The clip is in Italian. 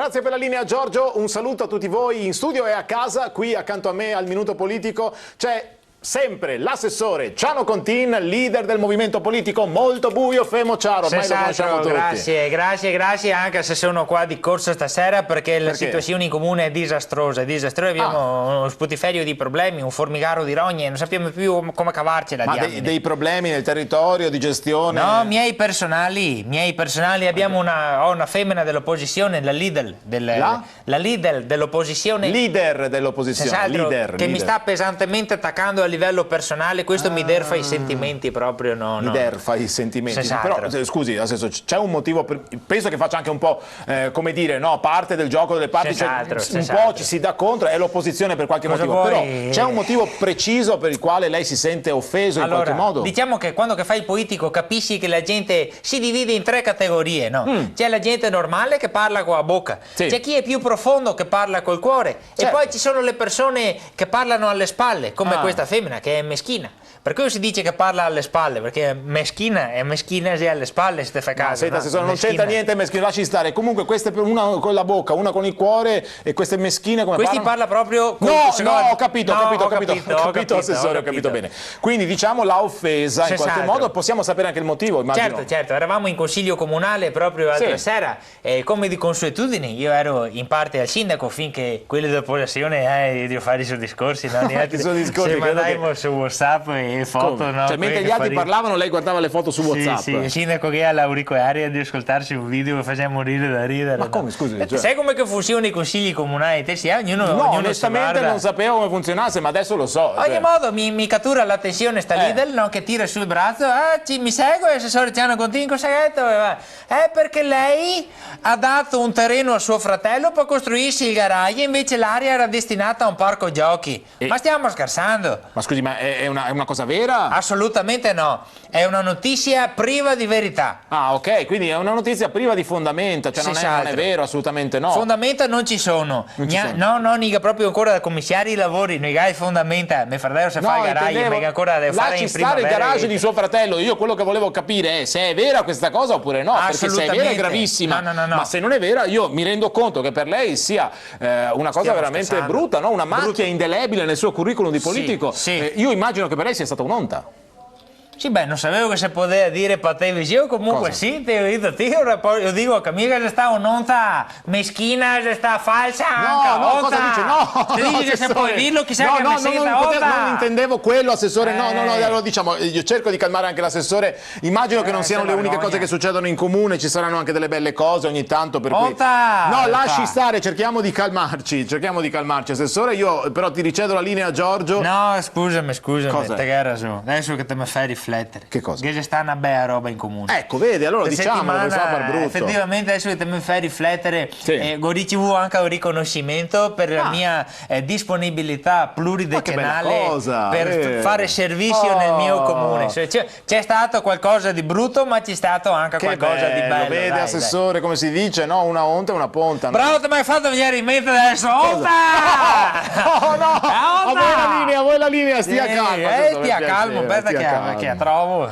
Grazie per la linea Giorgio, un saluto a tutti voi in studio e a casa, qui accanto a me al Minuto Politico c'è sempre l'assessore Ciano Contin, leader del movimento politico Molto Buio Femociaro, ormai lo conosciamo tutti. Grazie anche se sono qua di corso stasera perché la situazione in comune è disastrosa, abbiamo un sputiferio di problemi, un formigaro di rogne, non sappiamo più come cavarcela. Ma dei problemi nel territorio, di gestione? No, miei personali, abbiamo una femmina dell'opposizione, la leader dell'opposizione. Leader dell'opposizione, che mi sta pesantemente attaccando a livello personale, questo mi derfa i sentimenti proprio, Mi derfa i sentimenti. Però scusi, adesso c'è un motivo, penso che faccia anche un po', come dire, no, parte del gioco delle parti, un po' ci si dà contro, è l'opposizione per qualche motivo, però c'è un motivo preciso per il quale lei si sente offeso in qualche modo? Diciamo che quando fai il politico capisci che la gente si divide in tre categorie, no? C'è la gente normale che parla con la bocca, c'è chi è più profondo che parla col cuore, e poi ci sono le persone che parlano alle spalle, come questa femmina che è meschina. Per cui si dice che parla alle spalle, perché meschina se alle spalle se te fa caso. Senta, assessore, non c'entra niente meschino, lasci stare. Comunque queste una con la bocca, una con il cuore, e queste meschine come questi parla proprio con ho capito, assessore, ho capito bene. Quindi diciamo l'ha offesa in qualche modo, possiamo sapere anche il motivo, immagino. Certo, eravamo in consiglio comunale proprio l'altra sera e come di consuetudine io ero in parte al sindaco finché quelli dell'opposizione devo fare i suoi discorsi, no? Se mandavamo su WhatsApp e foto, no? Cioè mentre gli altri parlavano lei guardava le foto su WhatsApp? Sì, il sindaco che ha l'auricolare di ascoltarsi un video che facciamo morire da ridere. Ma come, scusi? Sai come che funzionano i consigli comunali? No, onestamente non sapevo come funzionasse, ma adesso lo so. In ogni modo mi cattura l'attenzione sta leader, no? Che tira sul braccio, mi segue, assessore Ciano Contin, cosa ha detto? Perché lei ha dato un terreno a suo fratello per costruirsi il garage, invece l'area era destinata a un parco giochi. Ma stiamo scherzando? Ma scusi, ma è una cosa vera? Assolutamente no, è una notizia priva di verità. Ah, ok, quindi è una notizia priva di fondamenta, cioè non è vero, assolutamente no. Fondamenta non ci sono. No, mica proprio ancora da commissari i lavori, noi hai fondamenta, mio fratello se fa il garage, mica ancora deve fare in primavera. Lasci stare il garage di suo fratello, io quello che volevo capire è se è vera questa cosa oppure no, perché se è vera è gravissima, no. Ma se non è vera io mi rendo conto che per lei sia una cosa veramente brutta, no? Una macchia indelebile nel suo curriculum di politico. Io immagino che per lei sia stata un'onta. Sì, non sapevo che si poteva dire per televisione, comunque sì, te ho detto io dico che mica c'è sta un'onta meschina, c'è sta falsa, cosa dice? No, te dici che se puoi dirlo, chissà che non intendevo quello, assessore, no, allora diciamo, io cerco di calmare anche l'assessore, immagino che non siano le uniche cose che succedono in comune, ci saranno anche delle belle cose ogni tanto, per cui... No, lasci stare, cerchiamo di calmarci, assessore, io però ti ricedo la linea Giorgio. No, scusami, te che hai ragione, adesso che te mi fai riflettere. Che cosa? Che c'è sta una bella roba in comune. Ecco, vedi, allora diciamo che fa brutto. Effettivamente adesso che te mi fai riflettere, ho ricevuto anche un riconoscimento per la mia disponibilità pluridecennale per fare servizio nel mio comune. C'è stato qualcosa di brutto, ma c'è stato anche qualcosa di bello. Vede, assessore, come si dice, no? Una onta e una ponta. Bravo, ti mi hai fatto venire in mente adesso. Onta! A voi la linea, stia calmo. Stia calmo, aspetta che trovo.